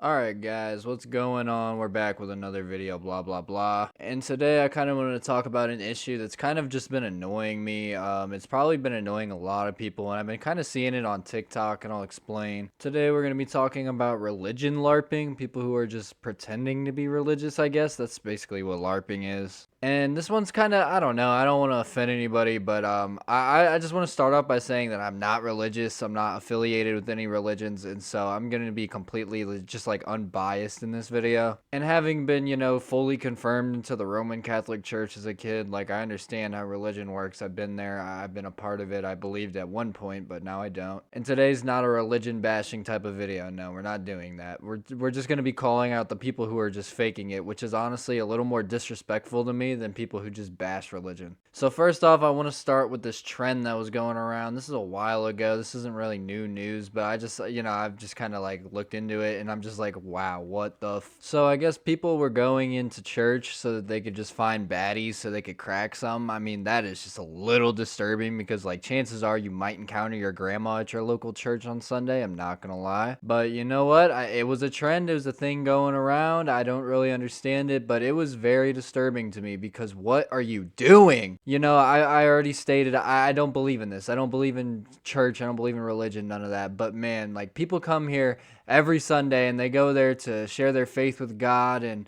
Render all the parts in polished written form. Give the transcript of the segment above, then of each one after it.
Alright guys, what's going on? We're back with another video, blah blah blah. And today I kind of wanted to talk about an issue that's kind of just been annoying me. It's probably been annoying a lot of people, and I've been kind of seeing it on TikTok, and I'll explain. Today we're going to be talking about religion LARPing, people who are just pretending to be religious, I guess. That's basically what LARPing is. And this one's kind of, I don't know, I don't want to offend anybody, but I just want to start off by saying that I'm not religious. I'm not affiliated with any religions, and so I'm going to be completely just like unbiased in this video. And having been, fully confirmed into the Roman Catholic Church as a kid, like I understand how religion works. I've been there, I've been a part of it. I believed at one point, but now I don't. And today's not a religion bashing type of video. No, we're not doing that. We're just going to be calling out the people who are just faking it, which is honestly a little more disrespectful to me than people who just bash religion. So first off, I want to start with this trend that was going around. This is a while ago. This isn't really new news, but I just, I've just kind of like looked into it, and I'm just like, wow, what the So I guess people were going into church so that they could just find baddies so they could crack some. I mean, that is just a little disturbing because like chances are you might encounter your grandma at your local church on Sunday. I'm not gonna lie. But you know what? It was a trend. It was a thing going around. I don't really understand it, but it was very disturbing to me because what are you doing? I already stated I don't believe in this. I don't believe in church. I don't believe in religion, none of that. But man, like people come here every Sunday and they go there to share their faith with God and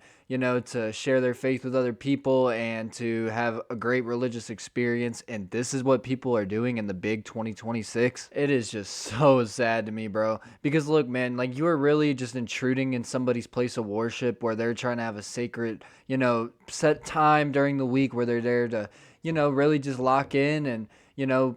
to share their faith with other people and to have a great religious experience. And this is what people are doing in the big 2026. It is just so sad to me, bro. Because look, man, like you are really just intruding in somebody's place of worship where they're trying to have a sacred, set time during the week where they're there to, really just lock in and,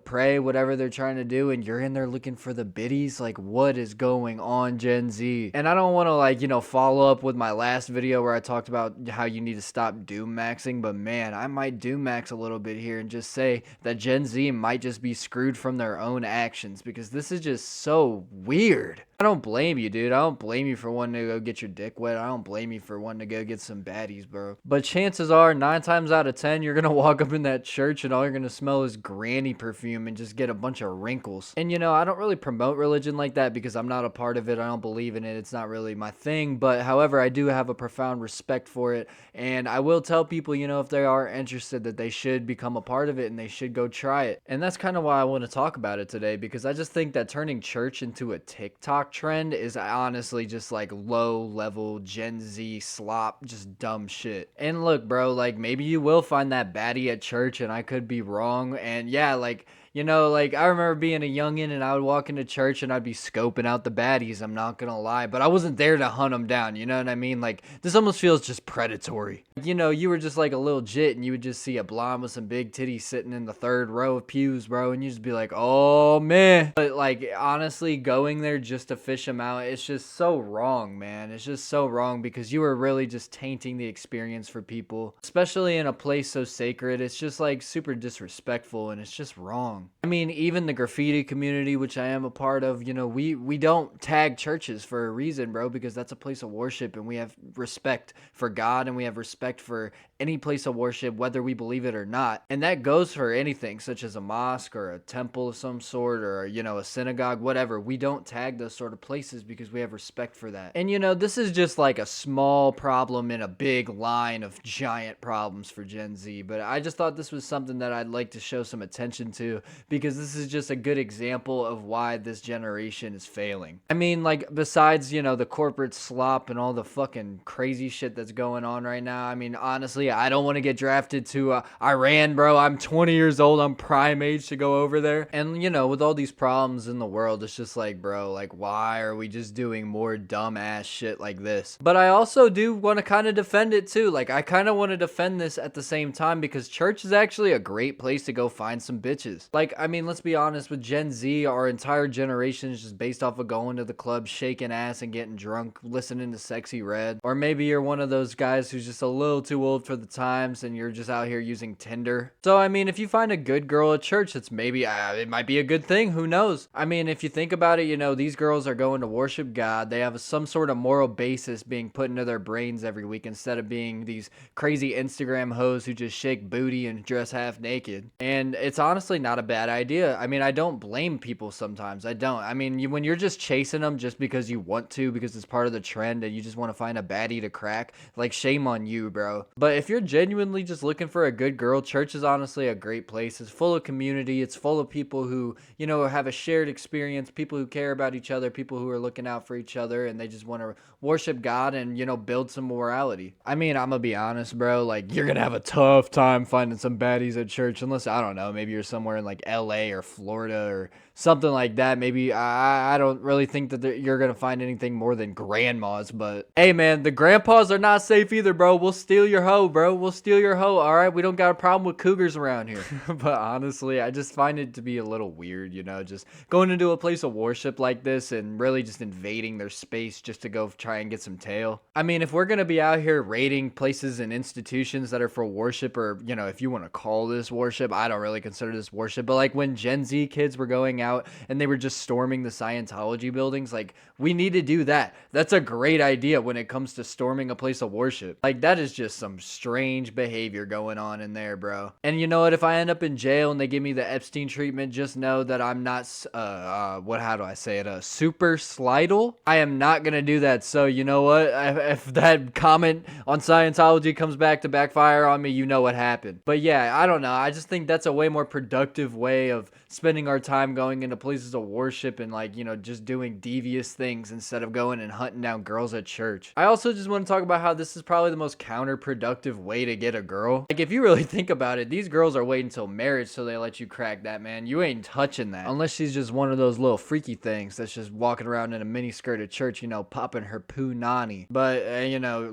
pray whatever they're trying to do, and you're in there looking for the biddies. Like, what is going on, Gen Z? And I don't want to follow up with my last video where I talked about how you need to stop doom maxing, but man, I might doom max a little bit here and just say that Gen Z might just be screwed from their own actions because this is just so weird. I don't blame you, dude. I don't blame you for wanting to go get your dick wet. I don't blame you for wanting to go get some baddies, bro. But chances are, 9 times out of 10, you're gonna walk up in that church and all you're gonna smell is granny perfume and just get a bunch of wrinkles. And I don't really promote religion like that because I'm not a part of it. I don't believe in it. It's not really my thing. But however, I do have a profound respect for it. And I will tell people, if they are interested, that they should become a part of it and they should go try it. And that's kind of why I want to talk about it today, because I just think that turning church into a TikTok trend is honestly just like low level Gen Z slop, just dumb shit. And look, bro, like maybe you will find that baddie at church and I could be wrong. And yeah, like I remember being a youngin' and I would walk into church and I'd be scoping out the baddies, I'm not gonna lie. But I wasn't there to hunt them down, you know what I mean? Like, this almost feels just predatory. You were just like a little jit and you would just see a blonde with some big titties sitting in the third row of pews, bro. And you just be like, oh, man. But, like, honestly, going there just to fish them out, it's just so wrong, man. It's just so wrong because you are really just tainting the experience for people, especially in a place so sacred. It's just, like, super disrespectful and it's just wrong. I mean, even the graffiti community, which I am a part of, we don't tag churches for a reason, bro, because that's a place of worship and we have respect for God and we have respect for any place of worship, whether we believe it or not. And that goes for anything such as a mosque or a temple of some sort or, a synagogue, whatever. We don't tag those sort of places because we have respect for that. And, this is just like a small problem in a big line of giant problems for Gen Z. But I just thought this was something that I'd like to show some attention to, because this is just a good example of why this generation is failing. I mean, like, besides, the corporate slop and all the fucking crazy shit that's going on right now, I mean, honestly, I don't want to get drafted to Iran, bro. I'm 20 years old. I'm prime age to go over there. And, with all these problems in the world, it's just like, bro, like, why are we just doing more dumb ass shit like this? But I also do want to kind of defend it too. Like, I kind of want to defend this at the same time because church is actually a great place to go find some bitches. Like, I mean, let's be honest, with Gen Z, our entire generation is just based off of going to the club, shaking ass and getting drunk, listening to Sexy Red. Or maybe you're one of those guys who's just a little too old for the times and you're just out here using Tinder. So, I mean, if you find a good girl at church, it's maybe, it might be a good thing. Who knows? I mean, if you think about it, these girls are going to worship God. They have some sort of moral basis being put into their brains every week instead of being these crazy Instagram hoes who just shake booty and dress half naked. And it's honestly not a bad idea. I mean, I don't blame people sometimes. I don't. I mean, when you're just chasing them just because you want to, because it's part of the trend and you just want to find a baddie to crack, like, shame on you, bro. But if you're genuinely just looking for a good girl, church is honestly a great place. It's full of community. It's full of people who, have a shared experience, people who care about each other, people who are looking out for each other, and they just want to worship God and, build some morality. I mean, I'm gonna be honest, bro. Like, you're gonna have a tough time finding some baddies at church unless, I don't know, maybe you're somewhere in like LA or Florida or something like that. Maybe I don't really think that you're gonna find anything more than grandmas. But hey, man, the grandpas are not safe either, bro. We'll steal your hoe, bro. We'll steal your hoe. All right, we don't got a problem with cougars around here. But honestly, I just find it to be a little weird, just going into a place of worship like this and really just invading their space just to go try and get some tail. I mean, if we're gonna be out here raiding places and institutions that are for worship, or if you want to call this worship, I don't really consider this worship, but like when Gen Z kids were going out and they were just storming the Scientology buildings, like, we need to do that. That's a great idea when it comes to storming a place of worship. Like, that is just some strange behavior going on in there, bro. And you know what? If I end up in jail and they give me the Epstein treatment, just know that I'm not, how do I say it? Super slidal. I am not gonna do that. So you know what? If that comment on Scientology comes back to backfire on me, you know what happened. But yeah, I don't know. I just think that's a way more productive way of spending our time going into places of worship and just doing devious things instead of going and hunting down girls at church. I also just want to talk about how this is probably the most counterproductive way to get a girl. Like, if you really think about it, these girls are waiting until marriage so they let you crack that, man. You ain't touching that. Unless she's just one of those little freaky things that's just walking around in a mini skirt at church, popping her punani. But,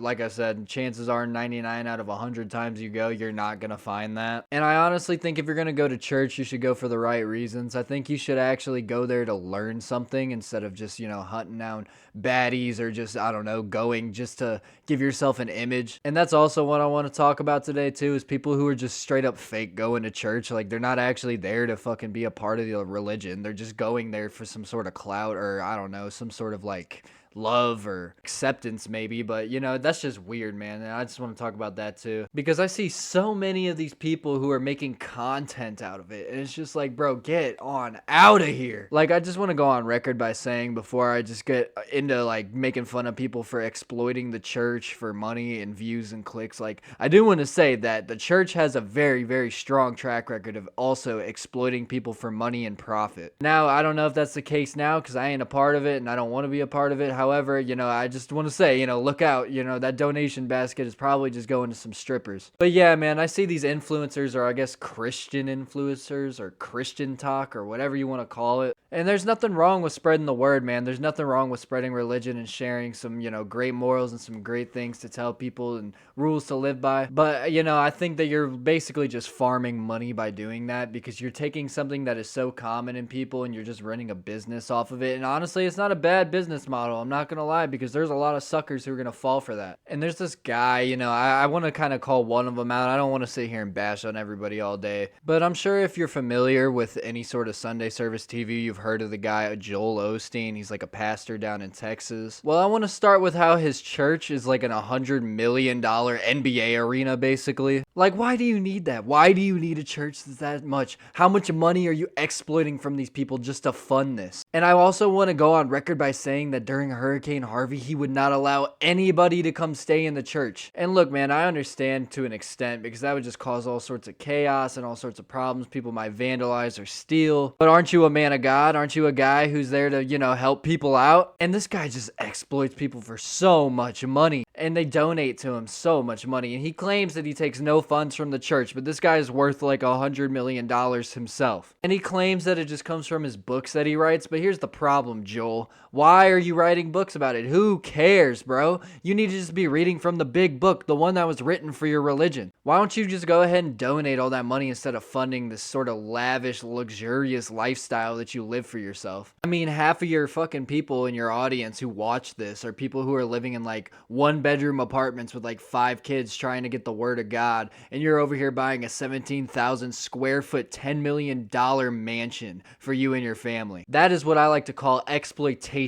like I said, chances are 99 out of 100 times you go, you're not gonna find that. And I honestly think if you're gonna go to church, you should go for the right reasons. I think you should actually go there to learn something instead of just, hunting down baddies or just, I don't know, going just to give yourself an image. And that's also what I want to talk about today too, is people who are just straight up fake going to church. Like, they're not actually there to fucking be a part of the religion. They're just going there for some sort of clout, or I don't know, some sort of like love or acceptance maybe. But that's just weird, man. And I just want to talk about that too, because I see so many of these people who are making content out of it, and it's just like, bro, get on out of here. Like, I just want to go on record by saying, before I just get into like making fun of people for exploiting the church for money and views and clicks, like, I do want to say that the church has a very, very strong track record of also exploiting people for money and profit. Now, I don't know if that's the case now, because I ain't a part of it and I don't want to be a part of it. However, I just want to say, look out, that donation basket is probably just going to some strippers. But yeah, man, I see these influencers, or I guess Christian influencers, or Christian talk, or whatever you want to call it. And there's nothing wrong with spreading the word, man. There's nothing wrong with spreading religion and sharing some, great morals and some great things to tell people and rules to live by. But, I think that you're basically just farming money by doing that, because you're taking something that is so common in people and you're just running a business off of it. And honestly, it's not a bad business model. I'm not gonna lie, because there's a lot of suckers who are gonna fall for that. And there's this guy, I want to kind of call one of them out. I don't want to sit here and bash on everybody all day, but I'm sure if you're familiar with any sort of Sunday service TV, you've heard of the guy Joel Osteen. He's like a pastor down in Texas. Well, I want to start with how his church is like an $100 million NBA arena, basically. Like, why do you need that? Why do you need a church that's that much? How much money are you exploiting from these people just to fund this? And I also want to go on record by saying that during Hurricane Harvey, he would not allow anybody to come stay in the church. And look, man, I understand to an extent, because that would just cause all sorts of chaos and all sorts of problems. People might vandalize or steal. But aren't you a man of God? Aren't you a guy who's there to, help people out? And this guy just exploits people for so much money. And they donate to him so much money. And he claims that he takes no funds from the church, but this guy is worth like $100 million himself. And he claims that it just comes from his books that he writes. But here's the problem, Joel. Why are you writing books about it? Who cares, bro? You need to just be reading from the big book, the one that was written for your religion. Why don't you just go ahead and donate all that money instead of funding this sort of lavish, luxurious lifestyle that you live for yourself? I mean, half of your fucking people in your audience who watch this are people who are living in like one-bedroom apartments with like 5 kids trying to get the word of God, and you're over here buying a 17,000 square foot, $10 million mansion for you and your family. That is what I like to call exploitation.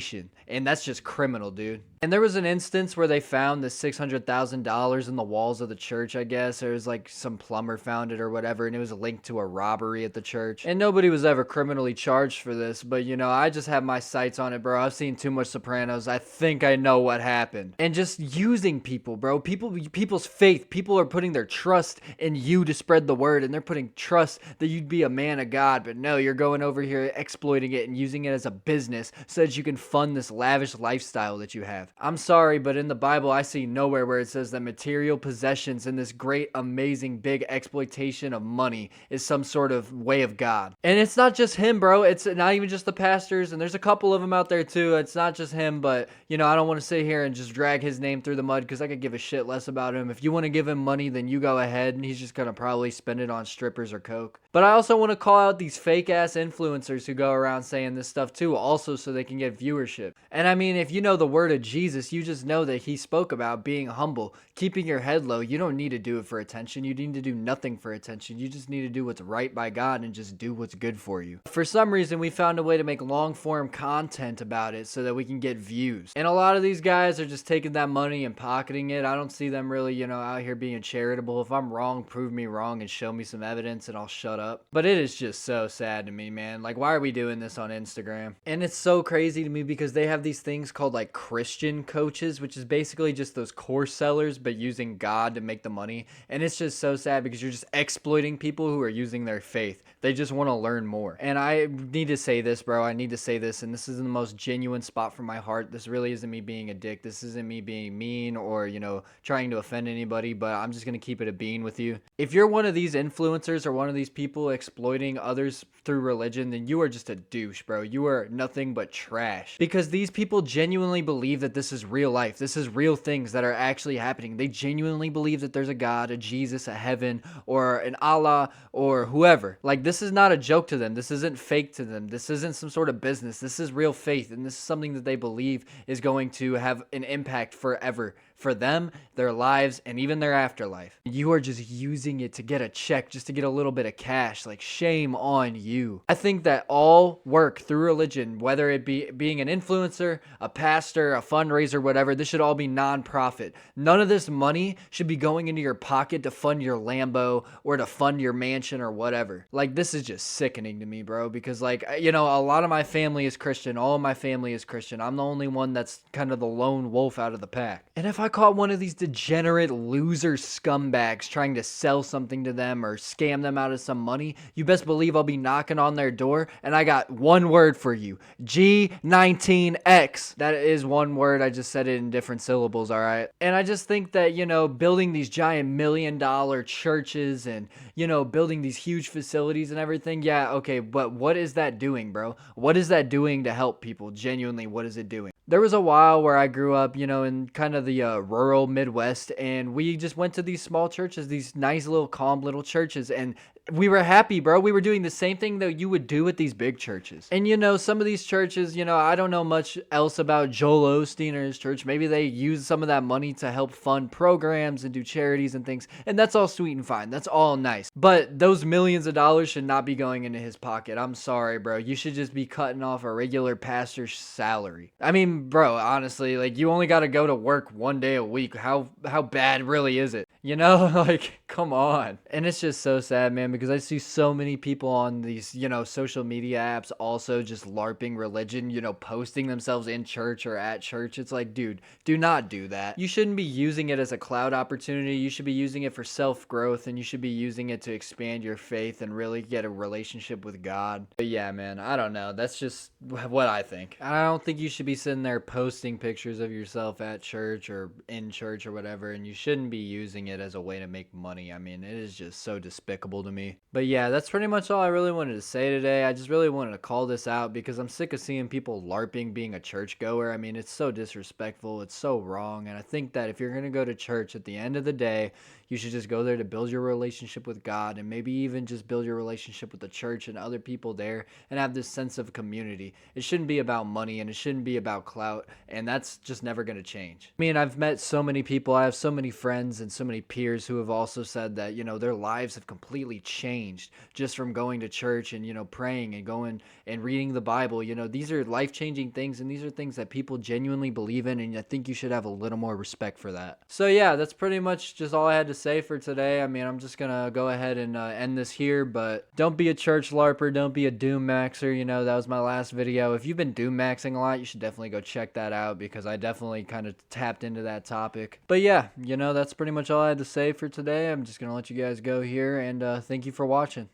And that's just criminal, dude. And there was an instance where they found the $600,000 in the walls of the church, I guess. There was like some plumber found it or whatever, and it was linked to a robbery at the church. And nobody was ever criminally charged for this, but you know, I just have my sights on it, bro. I've seen too much Sopranos. I think I know what happened. And just using people, bro. People's faith. People are putting their trust in you to spread the word, and they're putting trust that you'd be a man of God, but no, you're going over here exploiting it and using it as a business so that you can fund this lavish lifestyle that you have. I'm sorry, but in the Bible, I see nowhere where it says that material possessions and this great, amazing, big exploitation of money is some sort of way of God. And it's not just him, bro. It's not even just the pastors, and there's a couple of them out there too. It's not just him, but you know, I don't want to sit here and just drag his name through the mud because I could give a shit less about him. If you want to give him money, then you go ahead, and he's just gonna probably spend it on strippers or coke. But I also want to call out these fake ass influencers who go around saying this stuff too, also so they can get viewership. And I mean, if you know the word of Jesus, you just know that he spoke about being humble, keeping your head low. You don't need to do it for attention. You need to do nothing for attention. You just need to do what's right by God and just do what's good for you. For some reason, we found a way to make long form content about it so that we can get views. And a lot of these guys are just taking that money and pocketing it. I don't see them really, you know, out here being charitable. If I'm wrong, prove me wrong and show me some evidence and I'll shut up. But it is just so sad to me, man. Like, why are we doing this on Instagram? And it's so crazy to me because they have these things called like Christian coaches, which is basically just those course sellers, but using God to make the money. And it's just so sad because you're just exploiting people who are using their faith. They just want to learn more. And I need to say this, bro. I need to say this. And this is in the most genuine spot from my heart. This really isn't me being a dick. This isn't me being mean or, you know, trying to offend anybody, but I'm just going to keep it a bean with you. If you're one of these influencers or one of these people exploiting others through religion, then you are just a douche, bro. You are nothing but trash. Because these people genuinely believe that this is real life. This is real things that are actually happening. They genuinely believe that there's a God, a Jesus, a heaven, or an Allah, or whoever. Like, this is not a joke to them. This isn't fake to them. This isn't some sort of business. This is real faith, and this is something that they believe is going to have an impact forever for them, their lives, and even their afterlife. You are just using it to get a check, just to get a little bit of cash. Like, shame on you. I think that all work through religion, whether it be being an influencer, a pastor, a fundraiser, whatever, this should all be non-profit. None of this money should be going into your pocket to fund your Lambo or to fund your mansion or whatever. Like, this is just sickening to me, bro, because, like, you know, a lot of my family is Christian. All of my family is Christian. I'm the only one that's kind of the lone wolf out of the pack. And if I caught one of these degenerate loser scumbags trying to sell something to them or scam them out of some money, you best believe I'll be knocking on their door, and I got one word for you: G19X. That is one word. I just said it in different syllables, all right? And I just think that, you know, building these giant $1 million churches and, you know, building these huge facilities and everything, yeah, okay, but what is that doing, bro? What is that doing to help people? Genuinely, what is it doing? There was a while where I grew up, you know, in kind of the rural Midwest, and we just went to these small churches, these nice little calm little churches, and we were happy, bro. We were doing the same thing that you would do at these big churches. And, you know, some of these churches, you know, I don't know much else about Joel Osteen or his church. Maybe they use some of that money to help fund programs and do charities and things. And that's all sweet and fine. That's all nice. But those millions of dollars should not be going into his pocket. I'm sorry, bro. You should just be cutting off a regular pastor's salary. I mean, bro, honestly, like, you only got to go to work one day a week. How bad really is it? You know, like, come on. And it's just so sad, man, because I see so many people on these, you know, social media apps also just LARPing religion, you know, posting themselves in church or at church. It's like, dude, do not do that. You shouldn't be using it as a cloud opportunity. You should be using it for self-growth, and you should be using it to expand your faith and really get a relationship with God. But yeah, man, I don't know. That's just what I think. I don't think you should be sitting there posting pictures of yourself at church or in church or whatever, and you shouldn't be using it as a way to make money. I mean, it is just so despicable to me. But yeah, that's pretty much all I really wanted to say today. I just really wanted to call this out because I'm sick of seeing people LARPing being a churchgoer. I mean, it's so disrespectful. It's so wrong. And I think that if you're going to go to church, at the end of the day, you should just go there to build your relationship with God, and maybe even just build your relationship with the church and other people there, and have this sense of community. It shouldn't be about money, and it shouldn't be about clout, and that's just never going to change. I mean, I've met so many people, I have so many friends and so many peers who have also said that, you know, their lives have completely changed just from going to church and, you know, praying and going and reading the Bible. You know, these are life-changing things, and these are things that people genuinely believe in, and I think you should have a little more respect for that. So yeah, that's pretty much just all I had to say for today. I mean, I'm just gonna go ahead and end this here, but don't be a church LARPer, don't be a Doom Maxer. You know, that was my last video. If you've been Doom Maxing a lot, you should definitely go check that out, because I definitely kind of tapped into that topic. But yeah, you know, that's pretty much all I had to say for today. I'm just gonna let you guys go here, and thank you for watching.